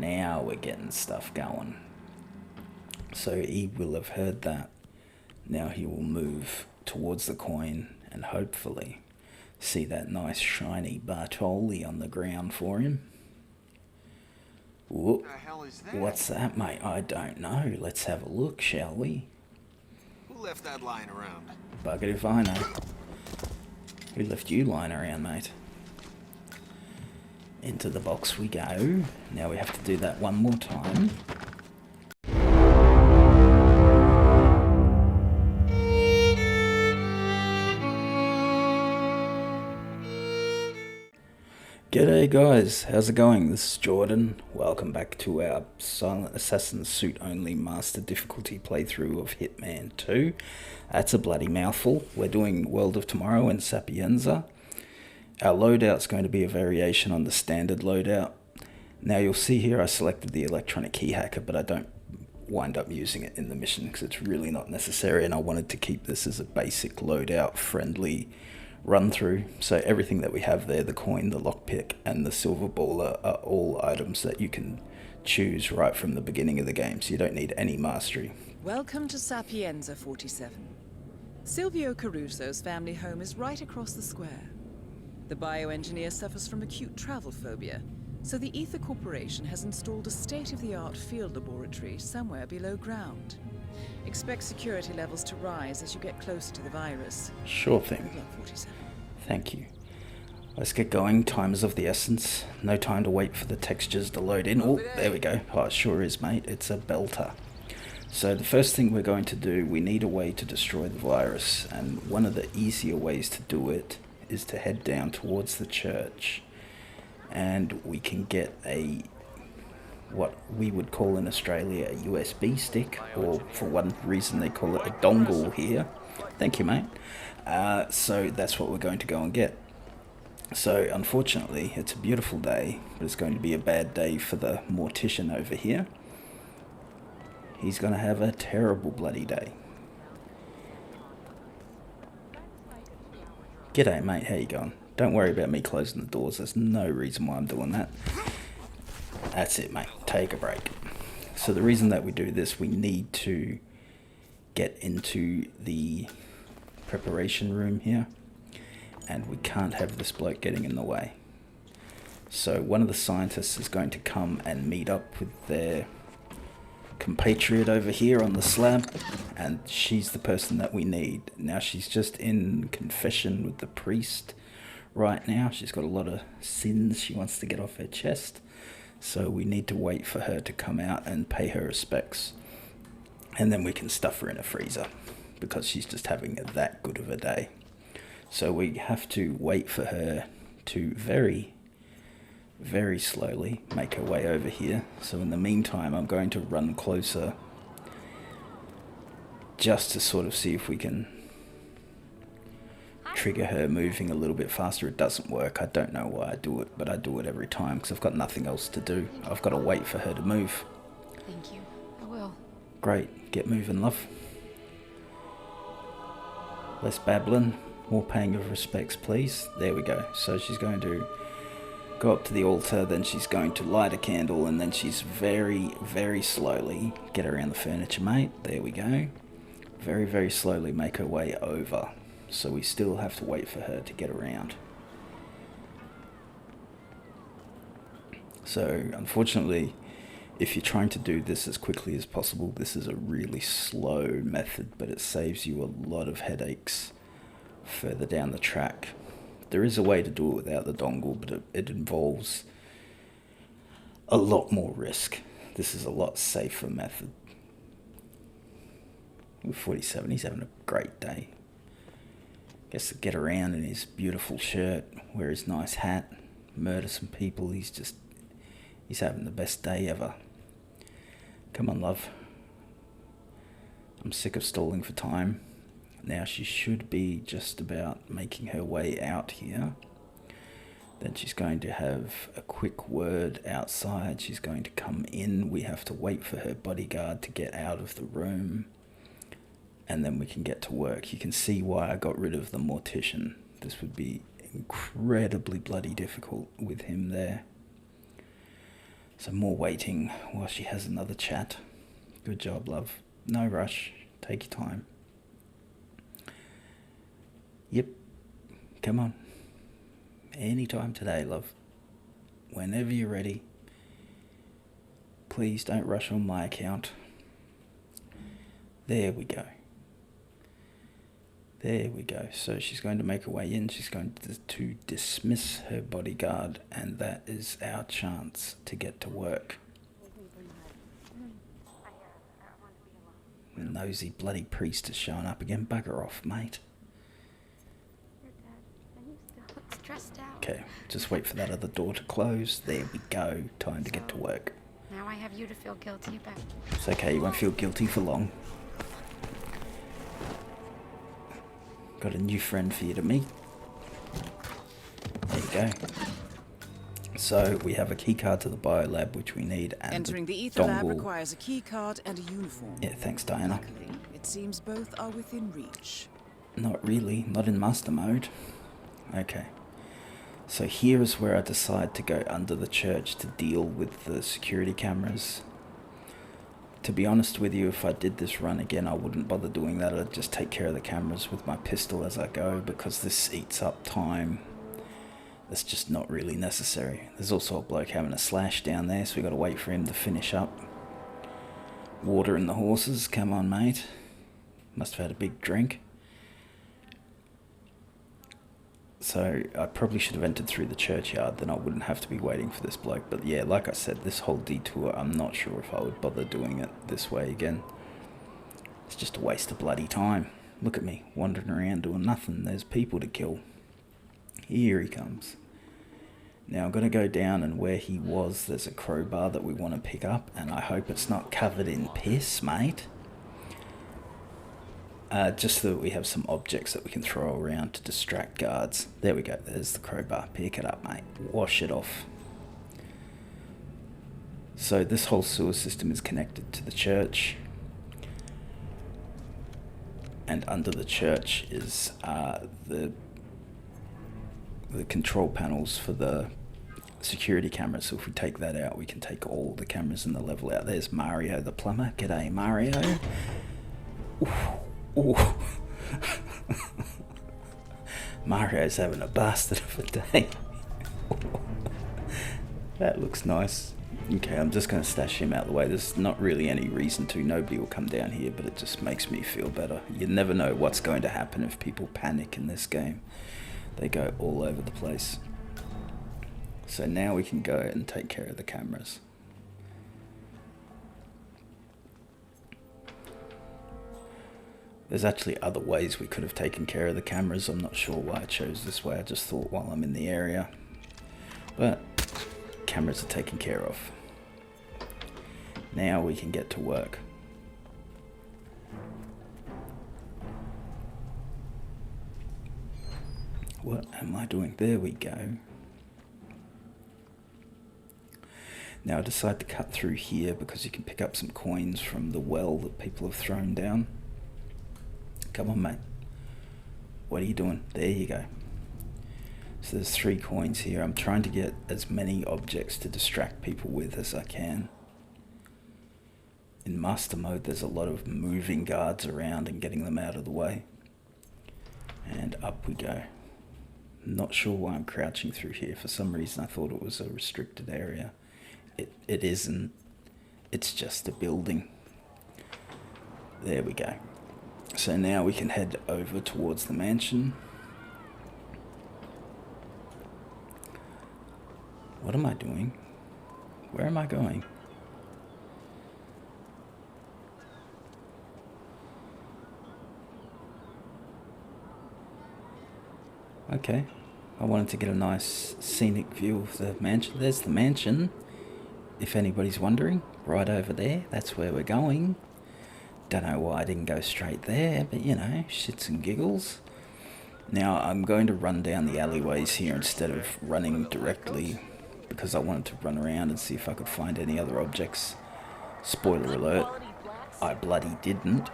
Now we're getting stuff going. So he will have heard that. Now he will move towards the coin and hopefully see that nice shiny Bartoli on the ground for him. Whoop. What the hell is that? What's that, mate? I don't know. Let's have a look, shall we? Who left that lying around? Bugger if I know. Who left you lying around, mate? Into the box we go. Now we have to do that one more time. G'day guys, how's it going? This is Jordan. Welcome back to our Silent Assassin Suit Only Master Difficulty playthrough of Hitman 2. That's a bloody mouthful. We're doing World of Tomorrow and Sapienza. Our loadout's going to be a variation on the standard loadout. Now you'll see here I selected the electronic key hacker, but I don't wind up using it in the mission because it's really not necessary, and I wanted to keep this as a basic loadout friendly run through. So everything that we have there, the coin, the lockpick and the silver ball are all items that you can choose right from the beginning of the game, so you don't need any mastery. Welcome to Sapienza 47. Silvio Caruso's family home is right across the square. The bioengineer suffers from acute travel phobia, so the Ether Corporation has installed a state-of-the-art field laboratory somewhere below ground. Expect security levels to rise as you get closer to the virus. Sure thing. Good luck, 47. Thank you. Let's get going. Time is of the essence. No time to wait for the textures to load in. Oh, there we go. Oh, it sure is, mate. It's a belter. So the first thing we're going to do, we need a way to destroy the virus. And one of the easier ways to do it is to head down towards the church. And we can get what we would call in Australia a USB stick, or for one reason they call it a dongle here. Thank you, mate. So that's what we're going to go and get. So unfortunately, it's a beautiful day, but it's going to be a bad day for the mortician over here. He's going to have a terrible bloody day. G'day, mate. How you going? Don't worry about me closing the doors. There's no reason why I'm doing that. That's it, mate. Take a break. So the reason that we do this, we need to get into the preparation room here, and we can't have this bloke getting in the way. So one of the scientists is going to come and meet up with their compatriot over here on the slab, and she's the person that we need. Now she's just in confession with the priest right now. She's got a lot of sins she wants to get off her chest. So we need to wait for her to come out and pay her respects. And then we can stuff her in a freezer because she's just having that good of a day. So we have to wait for her to very, very slowly make her way over here. So in the meantime, I'm going to run closer just to sort of see if we can trigger her moving a little bit faster. It doesn't work. I don't know why I do it, but I do it every time because I've got nothing else to do. I've got to wait for her to move. Thank you. I will. Great. Get moving, love. Less babbling, more paying of respects, please. There we go. So she's going to go up to the altar, then she's going to light a candle, and then she's very, very slowly get around the furniture, mate. There we go. Very, very slowly make her way over. So we still have to wait for her to get around. So unfortunately, if you're trying to do this as quickly as possible, this is a really slow method, but it saves you a lot of headaches further down the track. There is a way to do it without the dongle, but it involves a lot more risk. This is a lot safer method. With 47, he's having a great day. Gets to get around in his beautiful shirt, wear his nice hat, murder some people. He's having the best day ever. Come on, love. I'm sick of stalling for time. Now she should be just about making her way out here. Then she's going to have a quick word outside. She's going to come in. We have to wait for her bodyguard to get out of the room. And then we can get to work. You can see why I got rid of the mortician. This would be incredibly bloody difficult with him there. So more waiting while she has another chat. Good job, love. No rush. Take your time. Yep. Come on. Anytime today, love. Whenever you're ready. Please don't rush on my account. There we go. There we go. So she's going to make her way in. She's going to dismiss her bodyguard, and that is our chance to get to work. The nosy bloody priest is showing up again. Bugger off, mate. Stressed out. Okay, just wait for that other door to close. There we go. Time to get to work. Now I have you to feel guilty about. It's okay, you won't feel guilty for long. Got a new friend for you to meet. There you go. So we have a key card to the biolab, which we need, and Entering the the ether lab dongle. requires a key card and a uniform. Yeah, thanks, Diana. Luckily, it seems both are within reach. Not really, not in master mode. Okay. So here is where I decide to go under the church to deal with the security cameras. To be honest with you, if I did this run again, I wouldn't bother doing that. I'd just take care of the cameras with my pistol as I go, because this eats up time. That's just not really necessary. There's also a bloke having a slash down there, so we got to wait for him to finish up. Water in the horses, come on, mate. Must have had a big drink. So I probably should have entered through the churchyard, then I wouldn't have to be waiting for this bloke. But yeah, like I said, this whole detour, I'm not sure if I would bother doing it this way again. It's just a waste of bloody time. Look at me, wandering around doing nothing. There's people to kill. Here he comes. Now I'm going to go down, and where he was, there's a crowbar that we want to pick up, and I hope it's not covered in piss, mate. Just so that we have some objects that we can throw around to distract guards. There we go, there's the crowbar. Pick it up, mate. Wash it off. So this whole sewer system is connected to the church. And under the church is the control panels for the security cameras. So if we take that out, we can take all the cameras in the level out. There's Mario the plumber. G'day, Mario. Ooh. Ooh. Mario's having a bastard of a day. That looks nice. Okay, I'm just going to stash him out of the way. There's not really any reason to. Nobody will come down here, but it just makes me feel better. You never know what's going to happen if people panic in this game. They go all over the place. So now we can go and take care of the cameras. There's actually other ways we could have taken care of the cameras. I'm not sure why I chose this way. I just thought while I'm in the area. But cameras are taken care of. Now we can get to work. What am I doing? There we go. Now I decide to cut through here because you can pick up some coins from the well that people have thrown down. Come on, mate. What are you doing? There you go. So there's 3 coins here. I'm trying to get as many objects to distract people with as I can. In master mode, there's a lot of moving guards around and getting them out of the way. And up we go. Not sure why I'm crouching through here. For some reason I thought it was a restricted area. It isn't. It's just a building. There we go. So now we can head over towards the mansion. What am I doing? Where am I going? Okay. I wanted to get a nice scenic view of the mansion. There's the mansion. If anybody's wondering, right over there. That's where we're going. Don't know why I didn't go straight there, but you know, shits and giggles. Now I'm going to run down the alleyways here instead of running directly, because I wanted to run around and see if I could find any other objects. Spoiler alert, I bloody didn't.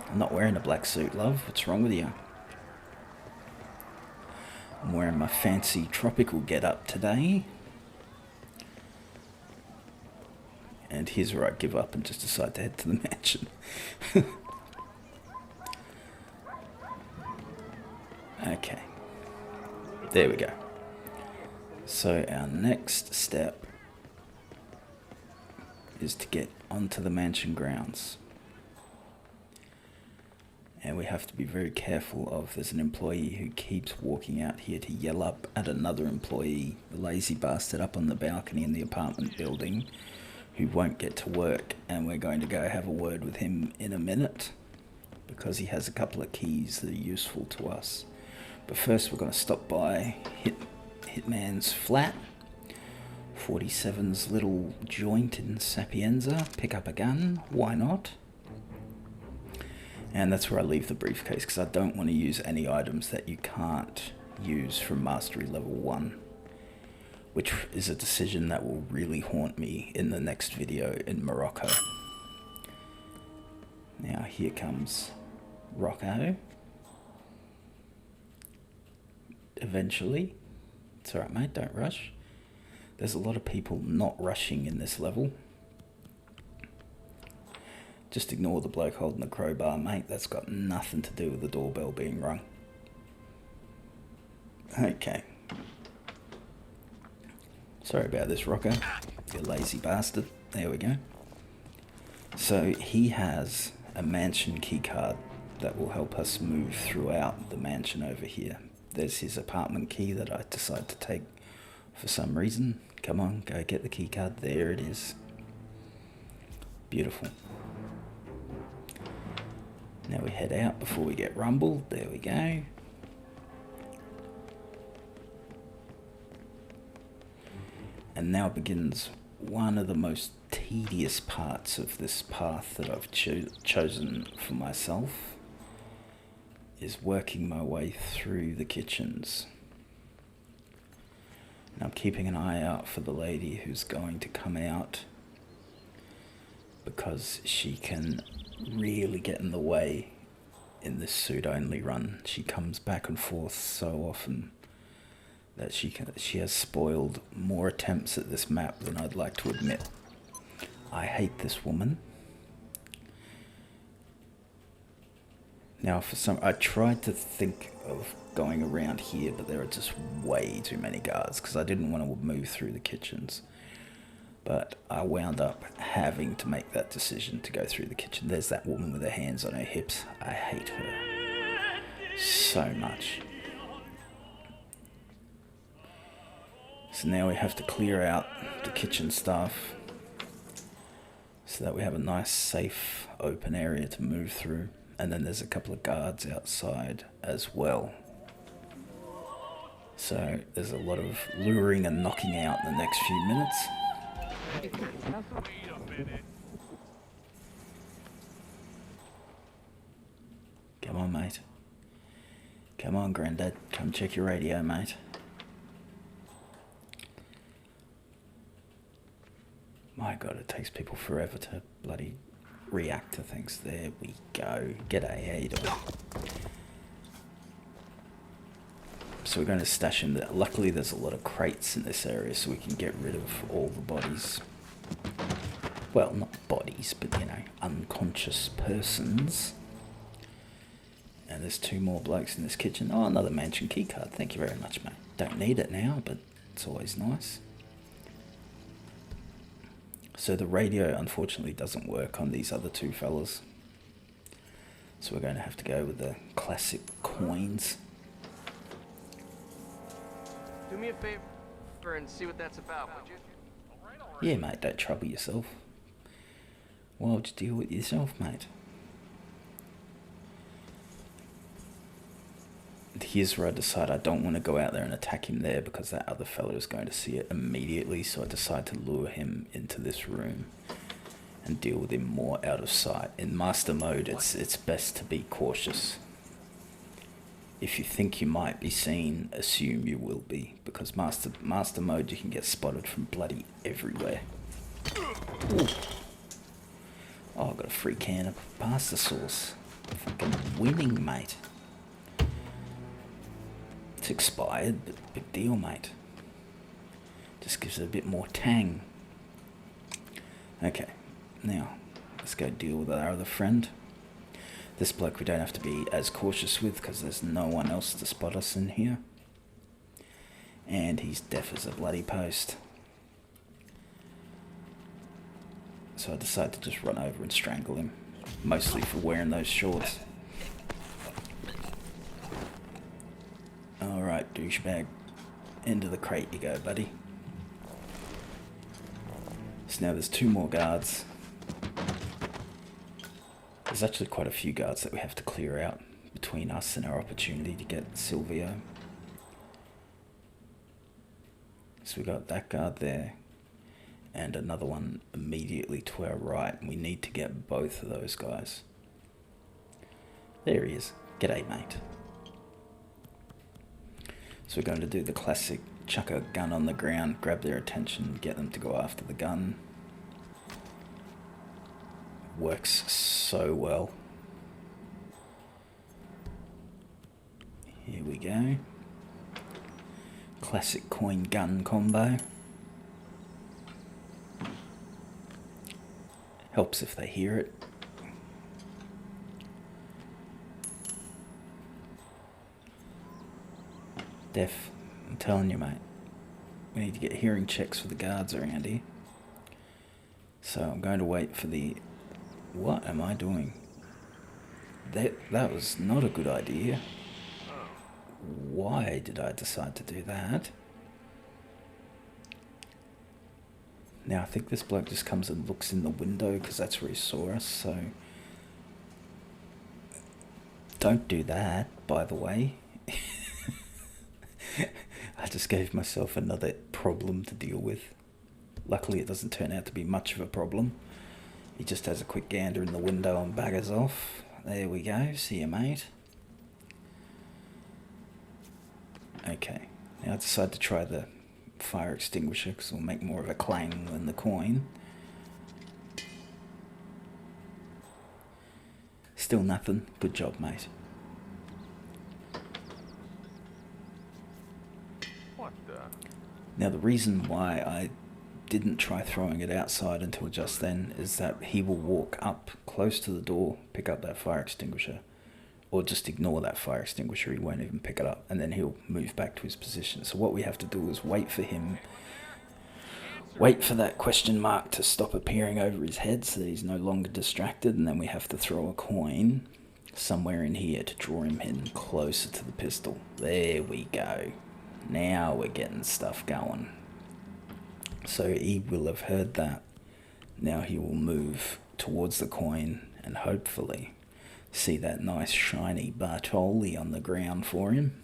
I'm not wearing a black suit, love. What's wrong with you? I'm wearing my fancy tropical get-up today. And here's where I give up and just decide to head to the mansion. Okay. There we go. So our next step is to get onto the mansion grounds. And we have to be very careful of, there's an employee who keeps walking out here to yell up at another employee, the lazy bastard up on the balcony in the apartment building, who won't get to work. And we're going to go have a word with him in a minute, because he has a couple of keys that are useful to us. But first we're going to stop by Hitman's flat, 47's little joint in Sapienza, pick up a gun, why not? And that's where I leave the briefcase, because I don't want to use any items that you can't use from Mastery Level 1, which is a decision that will really haunt me in the next video in Morocco. Now here comes Rocco. Eventually. It's alright, mate, don't rush. There's a lot of people not rushing in this level. Just ignore the bloke holding the crowbar, mate. That's got nothing to do with the doorbell being rung. Okay. Sorry about this, Rocco. You lazy bastard. There we go. So he has a mansion keycard that will help us move throughout the mansion over here. There's his apartment key that I decided to take for some reason. Come on, go get the keycard. There it is. Beautiful. Now we head out before we get rumbled. There we go. And now begins one of the most tedious parts of this path that I've chosen for myself, is working my way through the kitchens. And I'm keeping an eye out for the lady who's going to come out, because she can really get in the way in this suit-only run. She comes back and forth so often that she has spoiled more attempts at this map than I'd like to admit. I hate this woman. Now, I tried to think of going around here, but there are just way too many guards, because I didn't want to move through the kitchens. But I wound up having to make that decision to go through the kitchen. There's that woman with her hands on her hips. I hate her so much. So now we have to clear out the kitchen stuff so that we have a nice, safe, open area to move through. And then there's a couple of guards outside as well. So there's a lot of luring and knocking out in the next few minutes. Come on, mate. Come on, Grandad. Come check your radio, mate. My God, it takes people forever to bloody react to things. There we go. G'day, how you doing? So we're going to stash him there. Luckily, there's a lot of crates in this area, so we can get rid of all the bodies. Well, not bodies, but, you know, unconscious persons. And there's 2 more blokes in this kitchen. Oh, another mansion keycard. Thank you very much, mate. Don't need it now, but it's always nice. So the radio, unfortunately, doesn't work on these other 2 fellas. So we're going to have to go with the classic coins. Do me a favor and see what that's about, would you? Yeah, mate, don't trouble yourself. Why would you deal with yourself, mate? Here's where I decide I don't want to go out there and attack him there, because that other fellow is going to see it immediately. So I decide to lure him into this room and deal with him more out of sight. In master mode, it's best to be cautious. If you think you might be seen, assume you will be, because master mode, you can get spotted from bloody everywhere. Ooh. Oh, I got a free can of pasta sauce. Fucking winning, mate. It's expired, but big deal, mate. Just gives it a bit more tang. Okay, now let's go deal with our other friend. This bloke we don't have to be as cautious with because there's no one else to spot us in here. And he's deaf as a bloody post. So I decided to just run over and strangle him. Mostly for wearing those shorts. Alright, douchebag. Into the crate you go, buddy. So now there's 2 more guards. There's actually quite a few guards that we have to clear out between us and our opportunity to get Silvio. So we got that guard there. And another one immediately to our right. We need to get both of those guys. There he is. G'day, mate. So we're going to do the classic chuck a gun on the ground, grab their attention, get them to go after the gun. Works so well. Here we go. Classic coin gun combo. Helps if they hear it. Deaf, I'm telling you, mate. We need to get hearing checks for the guards around here. So I'm going to wait for the... What am I doing? That was not a good idea. Why did I decide to do that? Now I think this bloke just comes and looks in the window because that's where he saw us, so... Don't do that, by the way. I just gave myself another problem to deal with. Luckily it doesn't turn out to be much of a problem. He just has a quick gander in the window and baggers off. There we go, see you, mate. Okay, now I decided to try the fire extinguisher because it'll make more of a clang than the coin. Still nothing. Good job, mate. What the? Now the reason why I didn't try throwing it outside until just then is that he will walk up close to the door, pick up that fire extinguisher, or just ignore that fire extinguisher. He won't even pick it up, and then he'll move back to his position. So what we have to do is wait for him, wait for that question mark to stop appearing over his head so that he's no longer distracted, and then we have to throw a coin somewhere in here to draw him in closer to the pistol. There we go. Now we're getting stuff going. So he will have heard that. Now he will move towards the coin and hopefully see that nice shiny Bartoli on the ground for him.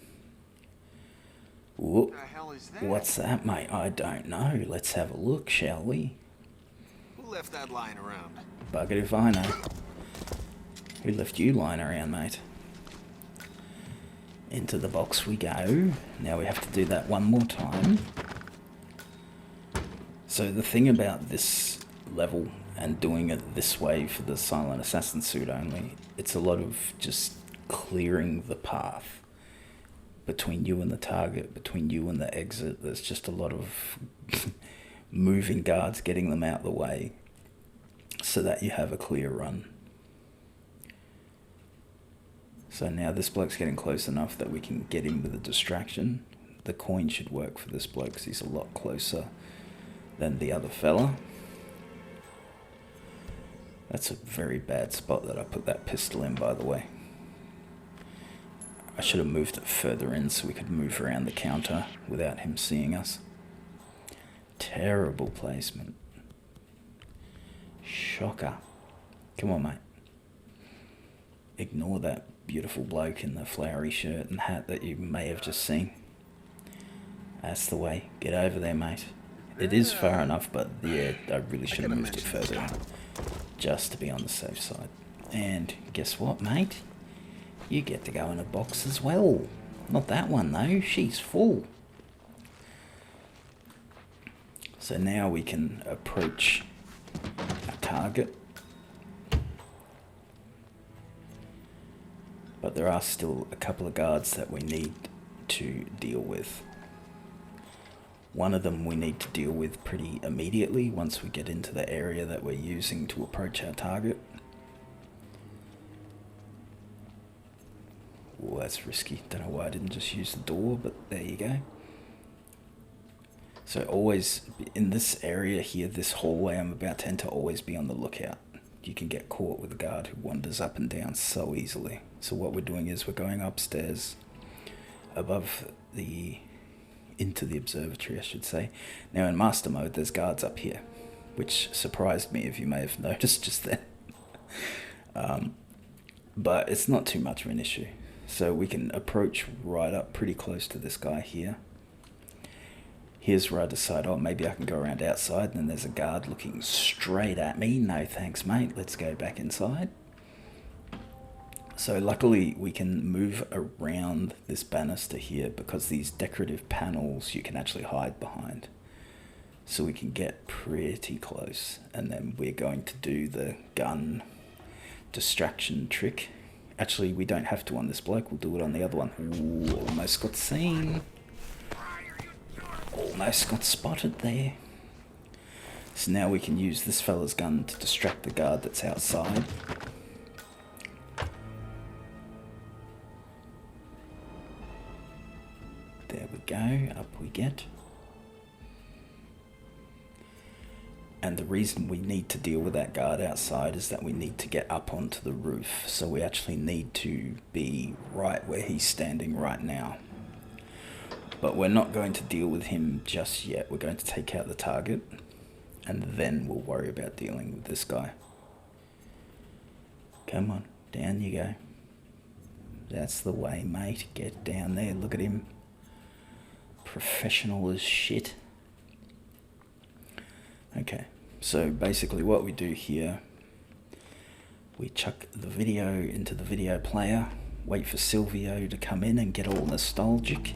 Whoop. What the hell is that? What's that, mate? I don't know. Let's have a look, shall we? Who left that lying around? Bugger if I know. Who left you lying around, mate? Into the box we go. Now we have to do that one more time. So the thing about this level and doing it this way for the Silent Assassin suit only, it's a lot of just clearing the path between you and the target, between you and the exit. There's just a lot of moving guards, getting them out the way so that you have a clear run. So now this bloke's getting close enough that we can get him with a distraction. The coin should work for this bloke because he's a lot closer than the other fella. That's a very bad spot that I put that pistol in, by the way. I should have moved it further in so we could move around the counter without him seeing us. Terrible placement. Shocker. Come on, mate. Ignore that beautiful bloke in the flowery shirt and hat that you may have just seen. That's the way. Get over there, mate. It is far enough, but yeah, I really should have moved it further in, just to be on the safe side. And guess what, mate? You get to go in a box as well. Not that one, though. She's full. So now we can approach our target. But there are still a couple of guards that we need to deal with. One of them we need to deal with pretty immediately once we get into the area that we're using to approach our target. Oh, that's risky. Don't know why I didn't just use the door, but there you go. So always, in this area here, this hallway I'm about to enter, always be on the lookout. You can get caught with a guard who wanders up and down so easily. So what we're doing is we're going upstairs above into the observatory, I should say. Now in master mode, there's guards up here, which surprised me, if you may have noticed just then. But it's not too much of an issue. So we can approach right up pretty close to this guy here. Here's where I decide, oh, maybe I can go around outside, and then there's a guard looking straight at me. No thanks, mate. Let's go back inside. So luckily we can move around this banister here because these decorative panels you can actually hide behind. So we can get pretty close, and then we're going to do the gun distraction trick. Actually, we don't have to on this bloke. We'll do it on the other one. Ooh, almost got seen. Almost got spotted there. So now we can use this fella's gun to distract the guard that's outside. There we go, up we get. And the reason we need to deal with that guard outside is that we need to get up onto the roof. So we actually need to be right where he's standing right now. But we're not going to deal with him just yet. We're going to take out the target, and then we'll worry about dealing with this guy. Come on, down you go. That's the way, mate. Get down there. Look at him. Professional as shit. Okay, so basically what we do here, we chuck the video into the video player, wait for Silvio to come in and get all nostalgic,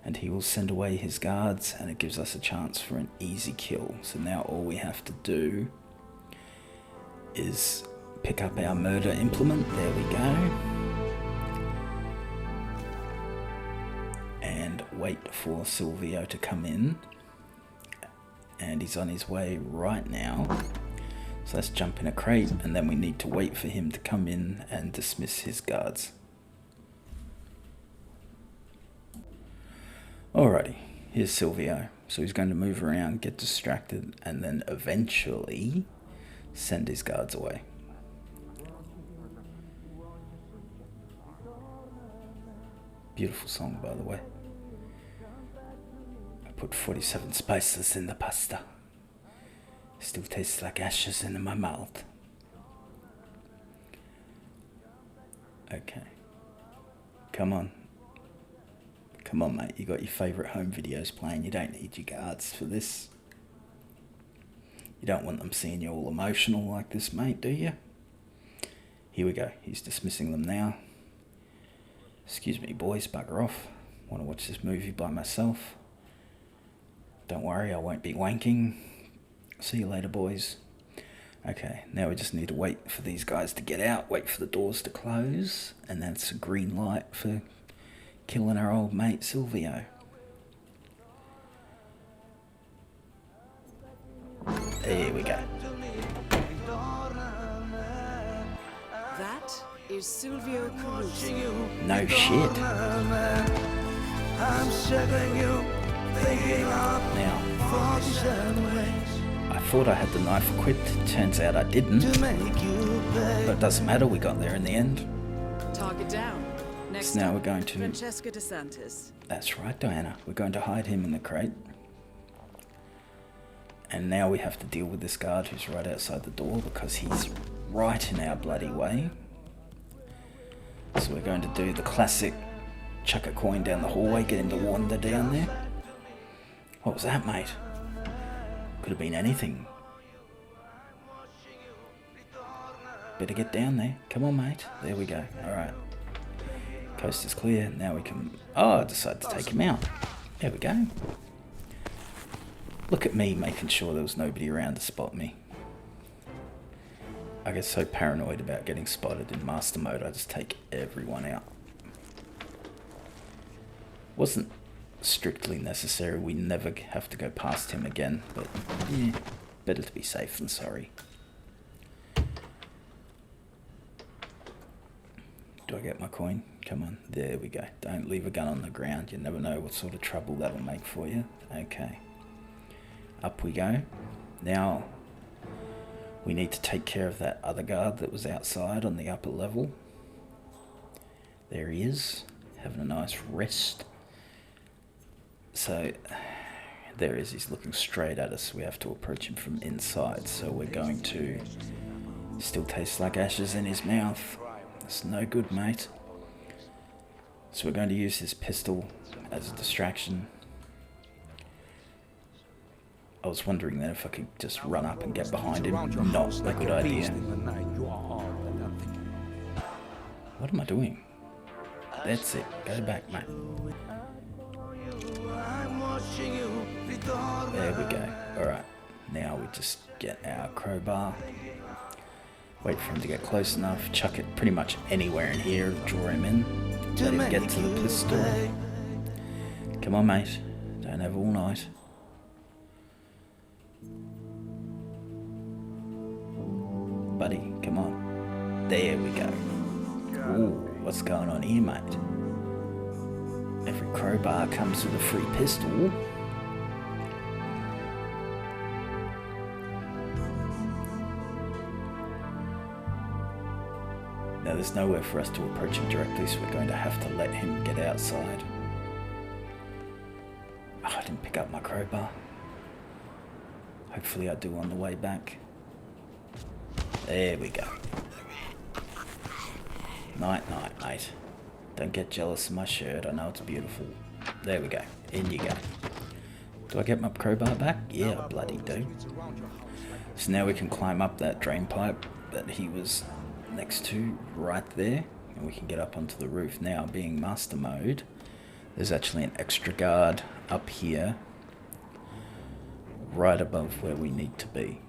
and he will send away his guards, and it gives us a chance for an easy kill. So now all we have to do is pick up our murder implement. There we go. And wait for Silvio to come in. And he's on his way right now. So let's jump in a crate, and then we need to wait for him to come in and dismiss his guards. Alrighty, here's Silvio. So he's going to move around, get distracted, and then eventually send his guards away. Beautiful song, by the way. I put 47 spices in the pasta. Still tastes like ashes in my mouth. Okay. Come on. Come on, mate. You got your favourite home videos playing. You don't need your guards for this. You don't want them seeing you all emotional like this, mate, do you? Here we go. He's dismissing them now. Excuse me, boys. Bugger off. Want to watch this movie by myself. Don't worry, I won't be wanking. See you later, boys. Okay, now we just need to wait for these guys to get out, wait for the doors to close, and that's a green light for killing our old mate Silvio. There we go. That is Silvio Caruso. No shit. Now, I thought I had the knife equipped, turns out I didn't. But it doesn't matter, we got there in the end. Target down. Next So now up, we're going to... Francesca de Santis. That's right, Diana. We're going to hide him in the crate. And now we have to deal with this guard who's right outside the door because he's right in our bloody way. So we're going to do the classic chuck a coin down the hallway, get him to wander down there. What was that, mate? Could have been anything. Better get down there. Come on, mate. There we go. Alright. Coast is clear. Now we can... Oh, I decided to take him out. There we go. Look at me making sure there was nobody around to spot me. I get so paranoid about getting spotted in master mode, I just take everyone out. Wasn't strictly necessary. We never have to go past him again, but yeah, better to be safe than sorry. Do I get my coin? Come on, there we go. Don't leave a gun on the ground. You never know what sort of trouble that'll make for you. Okay. Up we go. Now, we need to take care of that other guard that was outside on the upper level. There he is, having a nice rest. So, there he is. He's looking straight at us. We have to approach him from inside. So we're going to... Still tastes like ashes in his mouth. That's no good, mate. So we're going to use his pistol as a distraction. I was wondering then if I could just run up and get behind him. Not a good idea. What am I doing? That's it. Go back, mate. There we go. Alright. Now we just get our crowbar. Wait for him to get close enough. Chuck it pretty much anywhere in here. Draw him in. Let him get to the pistol. Come on, mate. Don't have all night. Buddy, come on. There we go. Ooh, what's going on here, mate? Every crowbar comes with a free pistol. Now there's nowhere for us to approach him directly, so we're going to have to let him get outside. Oh, I didn't pick up my crowbar. Hopefully I do on the way back. There we go. Night, night, mate. Don't get jealous of my shirt. I know it's beautiful. There we go. In you go. Do I get my crowbar back? Yeah, I bloody do. So now we can climb up that drain pipe that he was next to right there. And we can get up onto the roof. Now, being master mode, there's actually an extra guard up here. Right above where we need to be.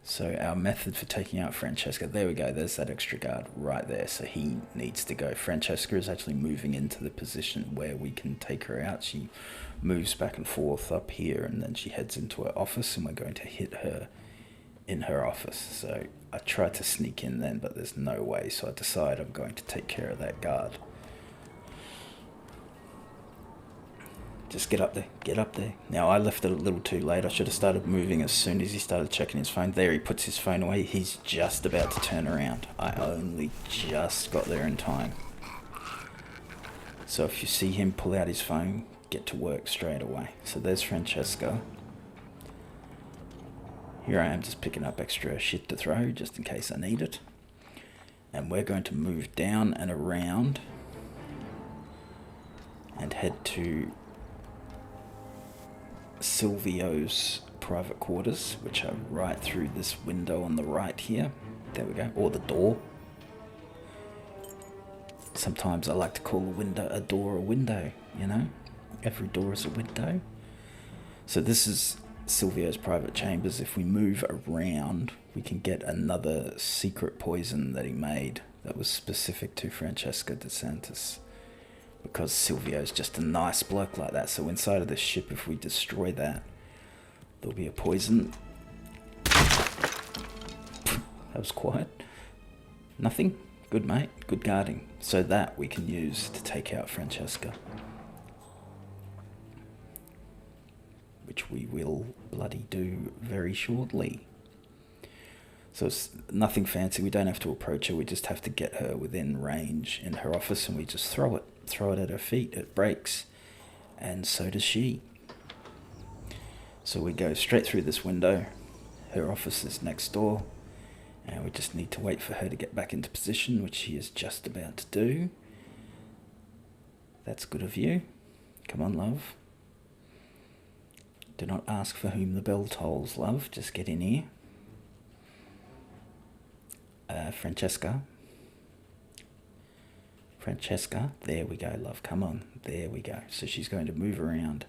So our method for taking out Francesca, there we go, there's that extra guard right there, so he needs to go. Francesca is actually moving into the position where we can take her out. She moves back and forth up here, and then she heads into her office, and we're going to hit her in her office. So I tried to sneak in then, but there's no way, so I decide I'm going to take care of that guard. Just get up there, get up there. Now, I left it a little too late. I should have started moving as soon as he started checking his phone. There, he puts his phone away. He's just about to turn around. I only just got there in time. So if you see him pull out his phone, get to work straight away. So there's Francesca. Here I am just picking up extra shit to throw, just in case I need it. And we're going to move down and around and head to Silvio's private quarters, which are right through this window on the right here. There we go. Or the door. Sometimes I like to call a door a window, you know? Every door is a window. So this is Silvio's private chambers. If we move around, we can get another secret poison that he made that was specific to Francesca de Santis. Because Silvio's just a nice bloke like that. So inside of this ship, if we destroy that, there'll be a poison. That was quiet. Nothing? Good, mate. Good guarding. So that we can use to take out Francesca. Which we will bloody do very shortly. So it's nothing fancy. We don't have to approach her. We just have to get her within range in her office, and we just throw it. Throw it at her feet. It breaks. And so does she. So we go straight through this window. Her office is next door. And we just need to wait for her to get back into position, which she is just about to do. That's good of you. Come on, love. Do not ask for whom the bell tolls, love. Just get in here. Francesca. Francesca. There we go, love. Come on. There we go. So she's going to move around.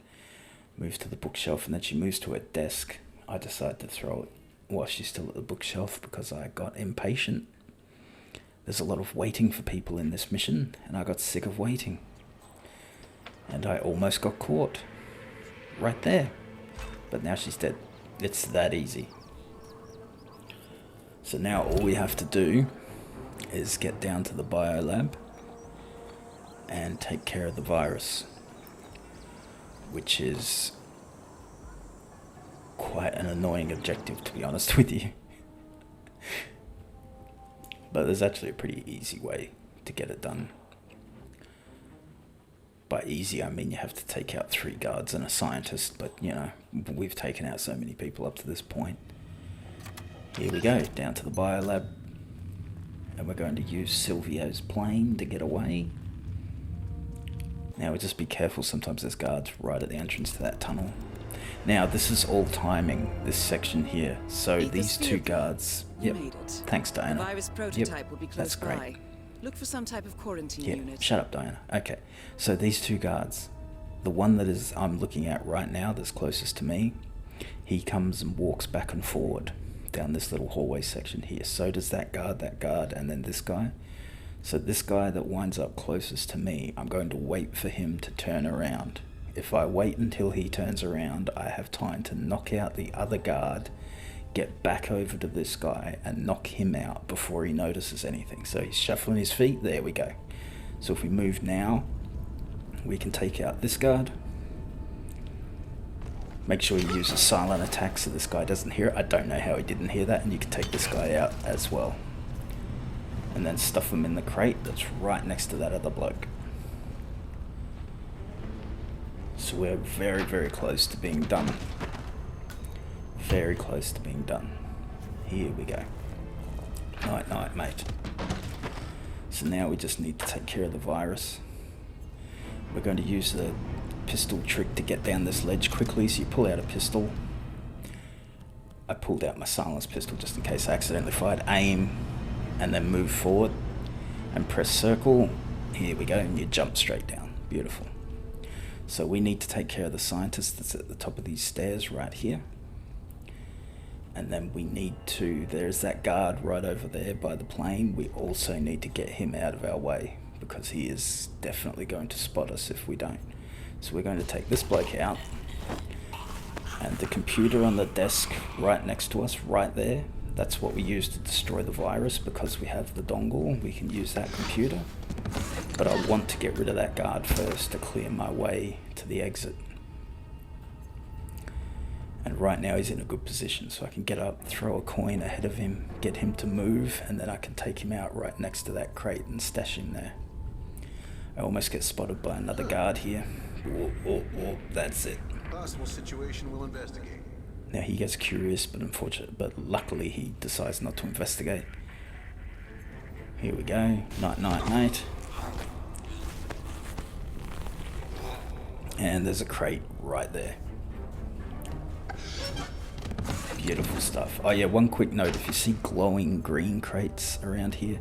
Move to the bookshelf, and then she moves to her desk. I decide to throw it while she's still at the bookshelf because I got impatient. There's a lot of waiting for people in this mission, and I got sick of waiting. And I almost got caught. Right there. But now she's dead. It's that easy. So now all we have to do is get down to the biolab and take care of the virus, which is quite an annoying objective, to be honest with you. But there's actually a pretty easy way to get it done. By easy, I mean you have to take out 3 guards and a scientist, but you know, we've taken out so many people up to this point. Here we go, down to the biolab, and we're going to use Silvio's plane to get away. Now, just be careful, sometimes there's guards right at the entrance to that tunnel. Now, this is all timing, this section here, so these 2 guards... Yep, thanks Diana. The virus prototype yep, will be close that's great. by. Look for some type of quarantine Yeah, unit. shut up Diana. Okay, so these 2 guards, the one that is I'm looking at right now that's closest to me, he comes and walks back and forward down this little hallway section here. So does that guard, and then this guy. So this guy that winds up closest to me, I'm going to wait for him to turn around. If I wait until he turns around, I have time to knock out the other guard, get back over to this guy and knock him out before he notices anything. So he's shuffling his feet, there we go. So if we move now, we can take out this guard. Make sure you use a silent attack so this guy doesn't hear it. I don't know how he didn't hear that, and you can take this guy out as well. And then stuff him in the crate that's right next to that other bloke. So we're very, very close to being done. Very close to being done. Here we go. Night, night, mate. So now we just need to take care of the virus. We're going to use the pistol trick to get down this ledge quickly. So you pull out a pistol. I pulled out my silenced pistol just in case I accidentally fired. Aim, and then move forward and press circle. Here we go, and you jump straight down. Beautiful. So we need to take care of the scientist that's at the top of these stairs right here. And then we need to, there's that guard right over there by the plane. We also need to get him out of our way because he is definitely going to spot us if we don't. So we're going to take this bloke out, and the computer on the desk right next to us, right there, that's what we use to destroy the virus. Because we have the dongle, we can use that computer. But I want to get rid of that guard first to clear my way to the exit. And right now he's in a good position, so I can get up, throw a coin ahead of him, get him to move, and then I can take him out right next to that crate and stash him there. I almost get spotted by another guard here. Oh, that's it. Possible situation we'll investigate. Now he gets curious, but luckily he decides not to investigate. Here we go. Night, night, mate. And there's a crate right there. Beautiful stuff. Oh yeah, one quick note. If you see glowing green crates around here,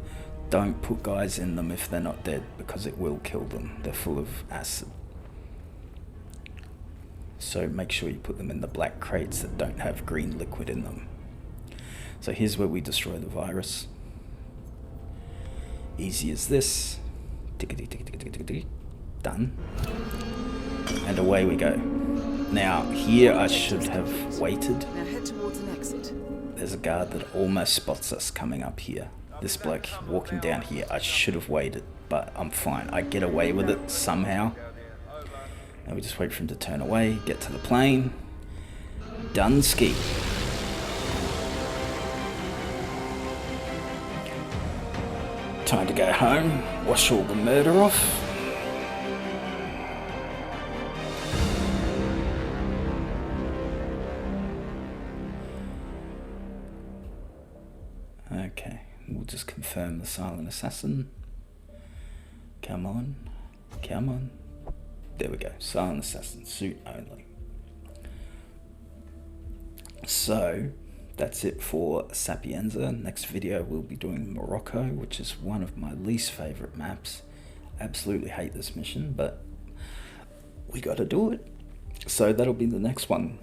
don't put guys in them if they're not dead, because it will kill them. They're full of acid. So make sure you put them in the black crates that don't have green liquid in them. So here's where we destroy the virus. Easy as this. Done. And away we go. Now here I should have waited. Now head towards an exit. There's a guard that almost spots us coming up here. This bloke walking down here, I should have waited, but I'm fine. I get away with it somehow. And we just wait for him to turn away, get to the plane. Done ski. Time to go home, wash all the murder off. Okay, we'll just confirm the silent assassin. Come on, come on. There we go, silent assassin, suit only. So, that's it for Sapienza. Next video we'll be doing Morocco, which is one of my least favourite maps. Absolutely hate this mission, but we gotta do it. So that'll be the next one,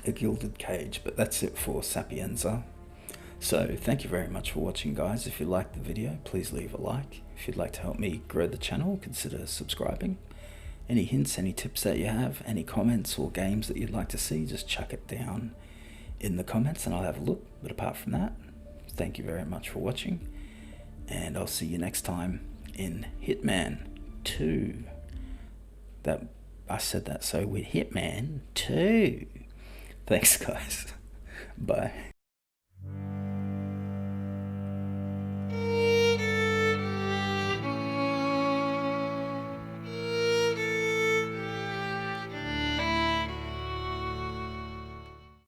a gilded cage, but that's it for Sapienza. So thank you very much for watching, guys. If you liked the video, please leave a like. If you'd like to help me grow the channel, consider subscribing. Any hints, any tips that you have, any comments or games that you'd like to see, just chuck it down in the comments and I'll have a look. But apart from that, thank you very much for watching, and I'll see you next time in Hitman 2. That I said that so with Hitman 2. Thanks guys. Bye.